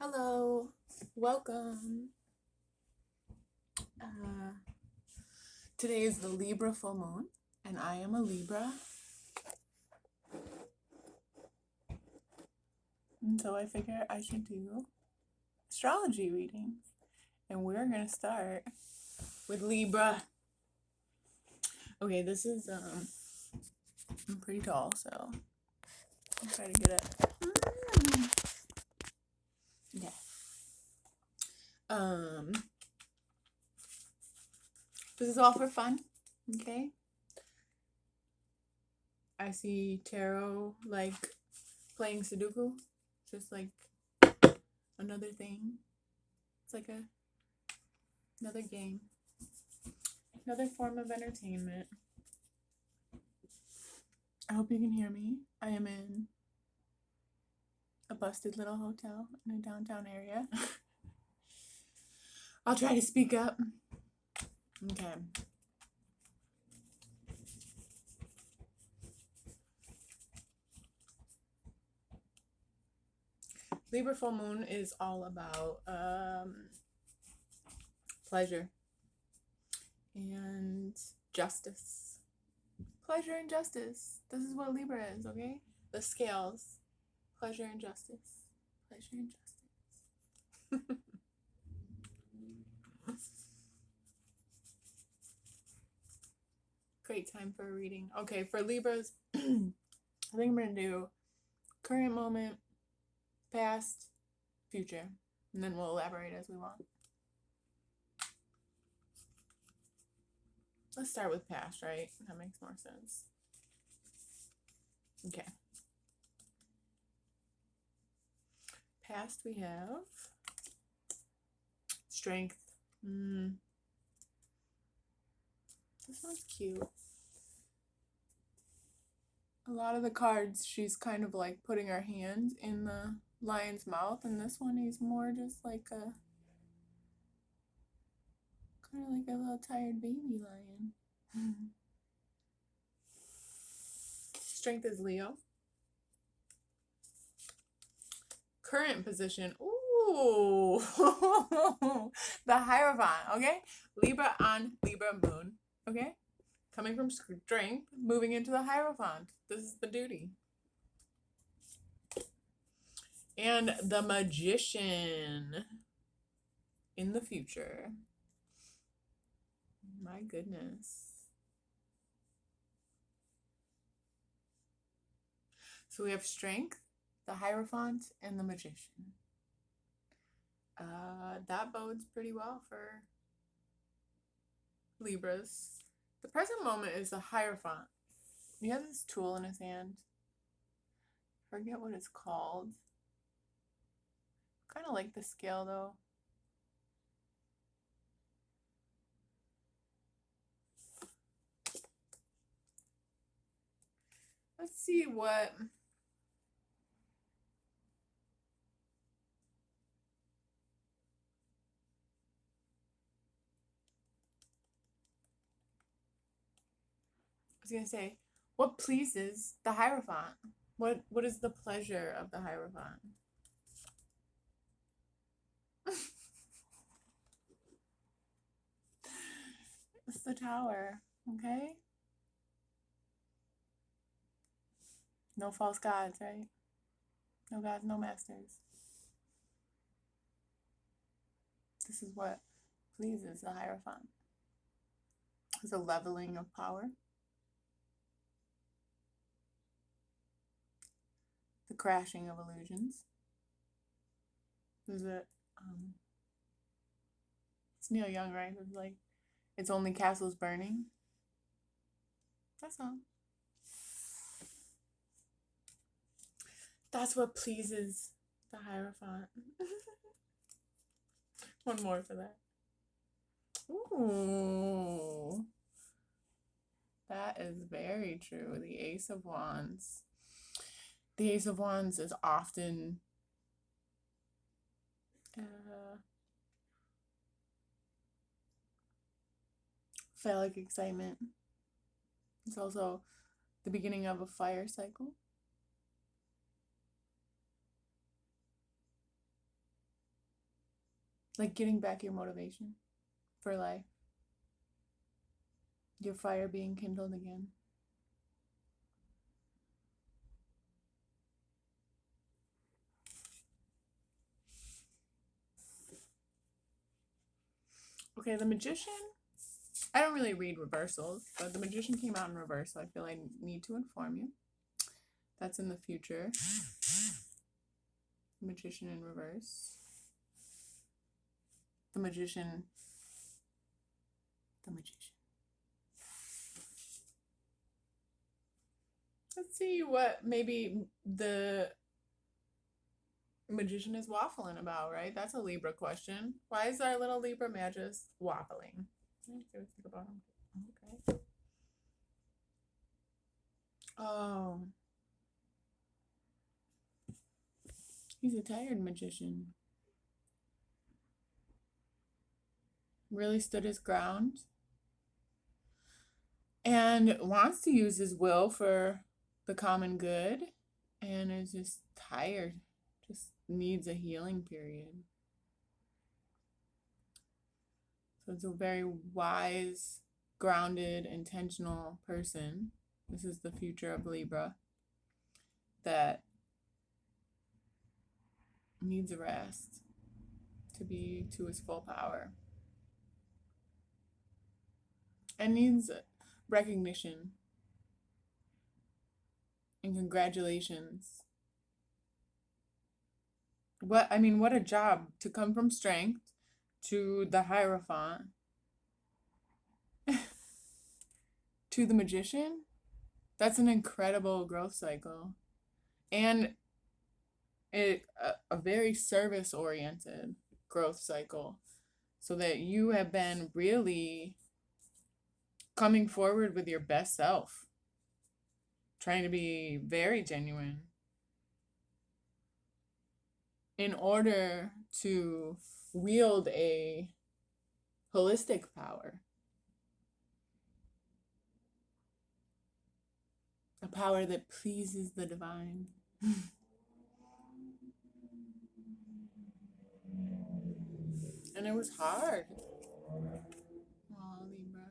Hello, welcome. Uh, Today is the Libra full moon, and I am a Libra. And so I figure I should do astrology readings. And we're going to start with Libra. Okay, this is, I'm pretty tall, so I'll try to get it. Okay. This is all for fun, okay? I see tarot like playing Sudoku, just like another thing. It's like another game, another form of entertainment. I hope you can hear me. I am in a busted little hotel in a downtown area. I'll try to speak up. Okay. Libra full moon is all about pleasure and justice. Pleasure and justice. This is what Libra is, okay? The scales. Pleasure and justice. Pleasure and justice. Great time for a reading. Okay, for Libras, I think I'm going to do current moment, past, future, and then we'll elaborate as we want. Let's start with past, right? That makes more sense. Okay. Past, we have strength. This one's cute. A lot of the cards, she's kind of like putting her hand in the lion's mouth, and this one he's more just like kind of like a little tired baby lion. Strength is Leo. Current position. Ooh. The Hierophant, okay? Libra on Libra moon, okay? Coming from strength, moving into the Hierophant. This is the duty. And the Magician in the future. My goodness. So we have strength, the Hierophant, and the Magician. That bodes pretty well for Libras. The present moment is the Hierophant. He has this tool in his hand. Forget what it's called. Kind of like the scale though. Let's see what I was gonna say. What pleases the Hierophant? What is the pleasure of the Hierophant? It's the Tower, okay? No false gods, right? No gods, no masters. This is what pleases the Hierophant. It's a leveling of power. The crashing of illusions. There's it's Neil Young, right? It's like, it's only castles burning. That's all. That's what pleases the Hierophant. One more for that. Ooh. That is very true. The Ace of Wands. The Ace of Wands is often phallic excitement. It's also the beginning of a fire cycle. Like getting back your motivation for life. Your fire being kindled again. Okay, the Magician. I don't really read reversals, but the Magician came out in reverse, so I feel I need to inform you. That's in the future. The Magician in reverse. The Magician. The Magician. Let's see what maybe the Magician is waffling about, right? That's a Libra question. Why is our little Libra Magus waffling? Think about him. Okay. Oh. He's a tired magician. Really stood his ground. And wants to use his will for the common good. And is just tired. Just needs a healing period. So it's a very wise, grounded, intentional person. This is the future of Libra. That needs a rest to be to his full power. And needs recognition and congratulations. What a job to come from strength to the Hierophant to the Magician. That's an incredible growth cycle. And a very service oriented growth cycle, so that you have been really coming forward with your best self, trying to be very genuine in order to wield a holistic power, a power that pleases the divine. And it was hard. Oh, Libra.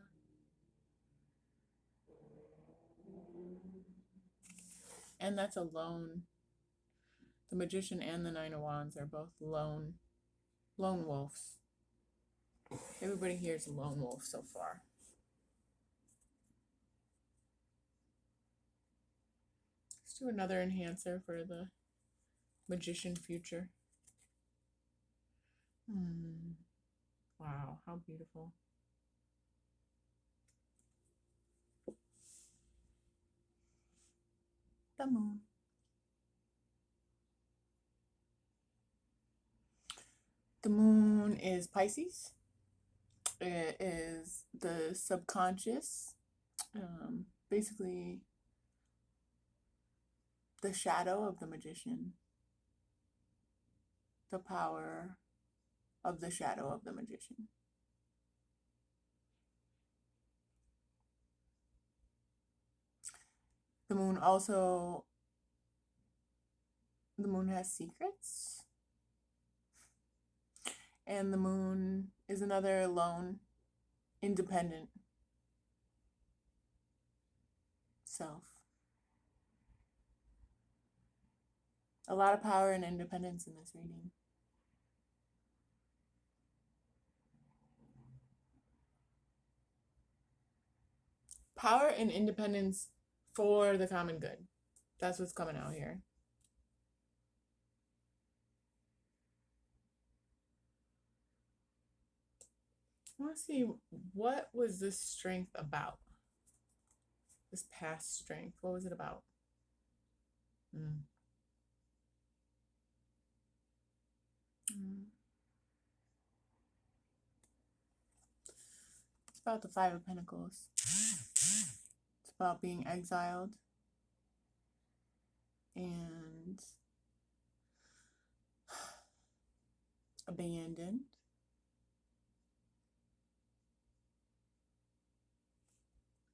And that's alone. The Magician and the Nine of Wands are both lone wolves. Everybody here is a lone wolf so far. Let's do another enhancer for the Magician future. Wow, how beautiful. The moon. The moon is Pisces. It is the subconscious, basically the shadow of the Magician, the power of the shadow of the Magician. The moon has secrets. And the moon is another lone, independent self. A lot of power and independence in this reading. Power and independence for the common good. That's what's coming out here. I want to see, what was this strength about? This past strength. What was it about? It's about the Five of Pentacles. It's about being exiled and abandoned.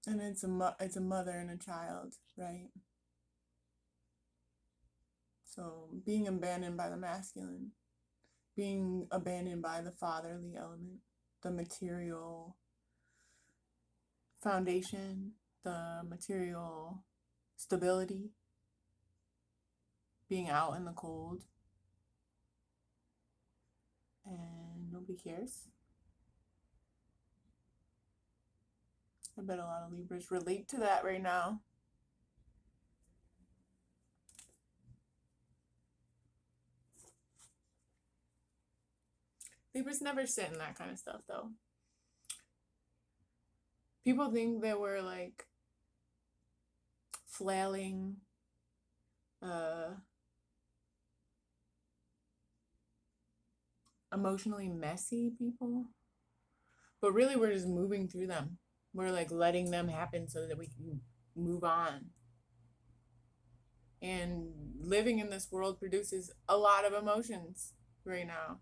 And it's a mother and a child, right? So being abandoned by the masculine being abandoned by the fatherly element, the material foundation, the material stability, being out in the cold, and nobody cares. I bet a lot of Libras relate to that right now. Libras never sit in that kind of stuff, though. People think that we're like flailing, emotionally messy people, but really we're just moving through them. We're like letting them happen so that we can move on. And living in this world produces a lot of emotions right now.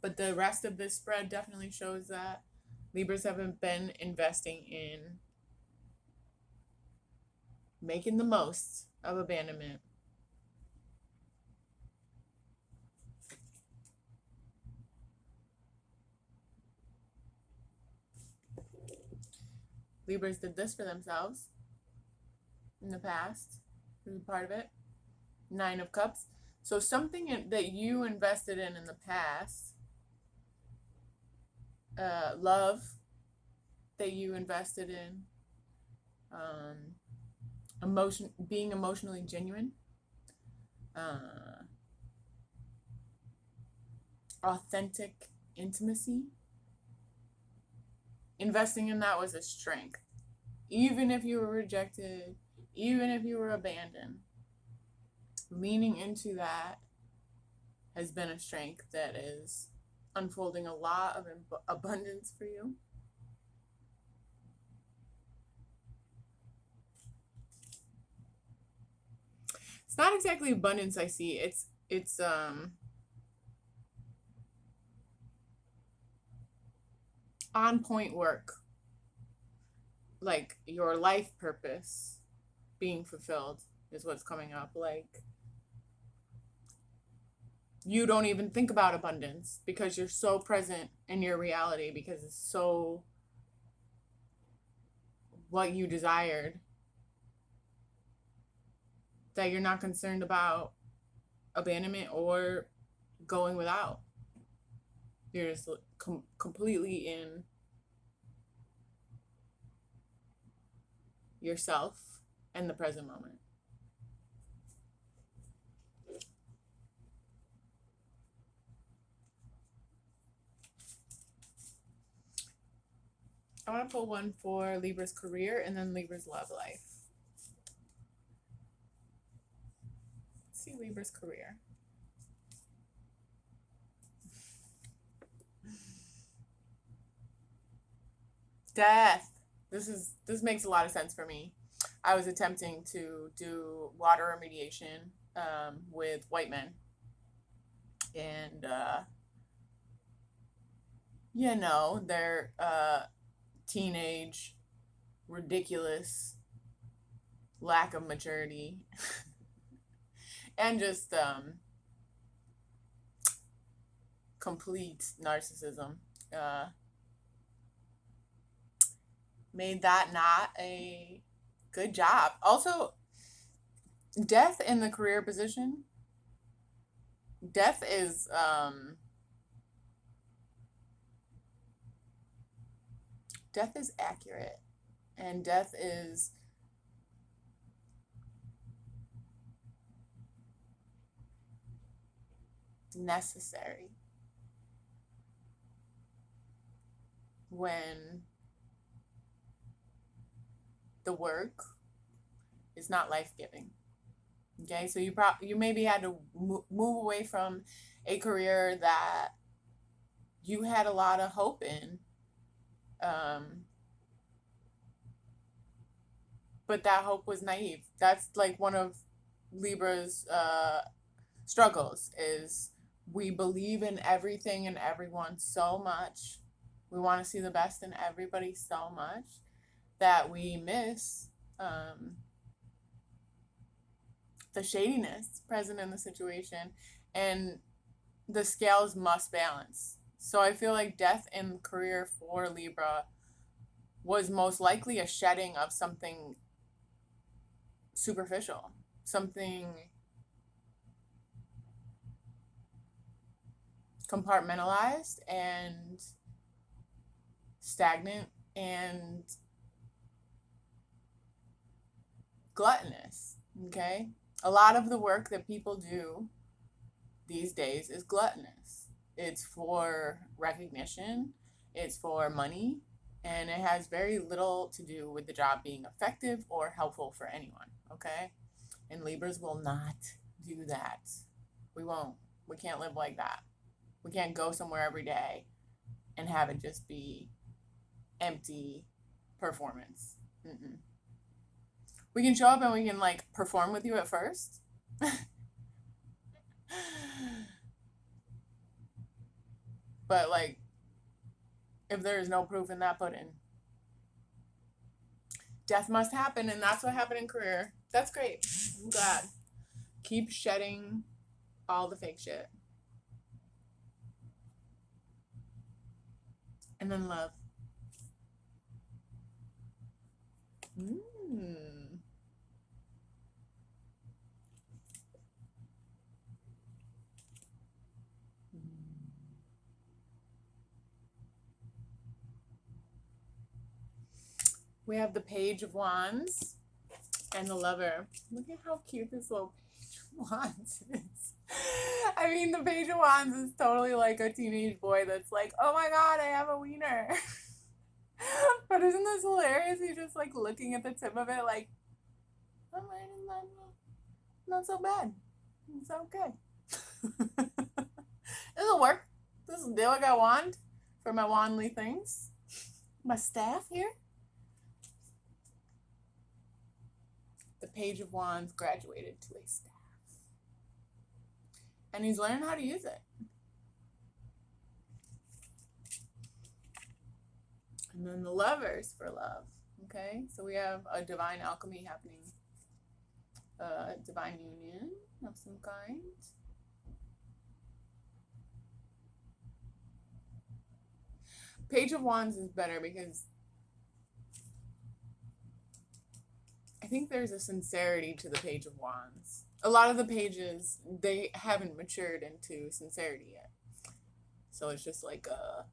But the rest of this spread definitely shows that Libras haven't been investing in making the most of abandonment. Libras did this for themselves in the past. This is part of it. 9 of Cups. So something that you invested in the past, love that you invested in, being emotionally genuine, authentic intimacy. Investing in that was a strength. Even if you were rejected, even if you were abandoned, leaning into that has been a strength that is unfolding a lot of abundance for you. It's not exactly abundance I see. It's on point work. Like your life purpose being fulfilled is what's coming up. Like you don't even think about abundance because you're so present in your reality, because it's so what you desired, that you're not concerned about abandonment or going without. You're just completely in yourself and the present moment. I want to pull one for Libra's career and then Libra's love life. Let's see Libra's career. Death. This makes a lot of sense for me. I was attempting to do water remediation with white men, and their teenage, ridiculous lack of maturity, and just complete narcissism made that not a good job. Also, death in the career position. Death is accurate, and death is necessary when the work is not life-giving. Okay, so you maybe had to move away from a career that you had a lot of hope in, but that hope was naive. That's like one of Libra's struggles, is we believe in everything and everyone so much. We want to see the best in everybody so much that we miss the shadiness present in the situation, and the scales must balance. So I feel like death in career for Libra was most likely a shedding of something superficial, something compartmentalized and stagnant and gluttonous. Okay? A lot of the work that people do these days is gluttonous. It's for recognition, it's for money, and it has very little to do with the job being effective or helpful for anyone. Okay? And Libras will not do that. We won't. We can't live like that. We can't go somewhere every day and have it just be empty performance. Mm-mm. We can show up and we can like perform with you at first. But like, if there is no proof in that pudding, death must happen, and that's what happened in career. That's great. I'm glad. Keep shedding all the fake shit. And then love. Mm. We have the Page of Wands and the Lover. Look at how cute this little Page of Wands is. I mean, the Page of Wands is totally like a teenage boy that's like, oh my god, I have a wiener. But isn't this hilarious? He's just like looking at the tip of it like, oh, not so bad. It's okay. This'll work. This'll do. I got a wand for my wandly things. My staff here. The Page of Wands graduated to a staff. And he's learning how to use it. And then the Lovers for love. Okay, so we have a divine alchemy happening. Divine union of some kind. Page of Wands is better because I think there's a sincerity to the Page of Wands. A lot of the pages, they haven't matured into sincerity yet. So it's just like a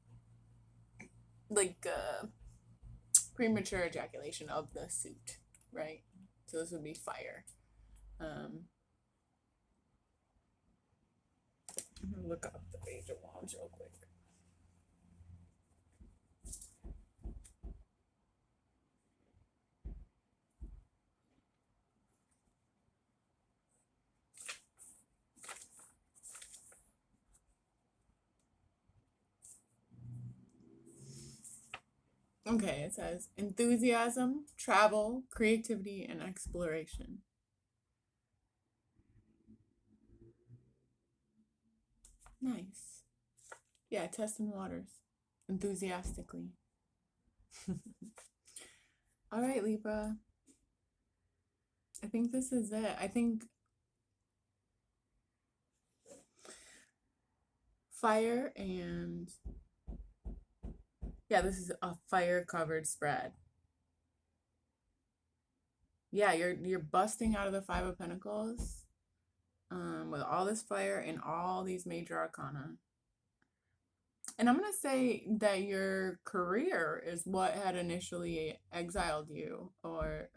premature ejaculation of the suit, right? So this would be fire. I'm gonna look up the Page of Wands real quick. Okay, it says enthusiasm, travel, creativity, and exploration. Nice. Yeah, testing waters enthusiastically. All right, Libra. I think this is it. I think fire and yeah, this is a fire covered spread. Yeah, you're busting out of the Five of Pentacles with all this fire and all these major arcana. And I'm going to say that your career is what had initially exiled you or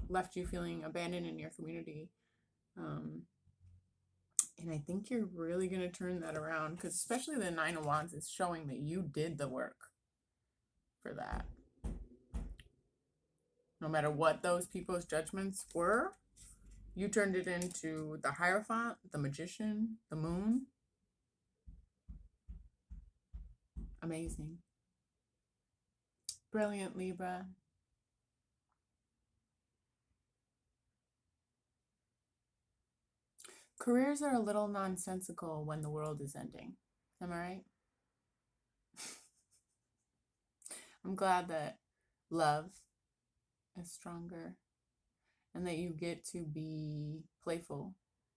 left you feeling abandoned in your community. And I think you're really going to turn that around because especially the Nine of Wands is showing that you did the work for that. No matter what those people's judgments were, you turned it into the Hierophant, the Magician, the Moon. Amazing. Brilliant, Libra. Careers are a little nonsensical when the world is ending. Am I right? I'm glad that love is stronger and that you get to be playful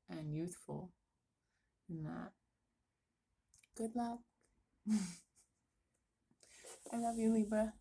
and youthful in that. Good luck. I love you, Libra.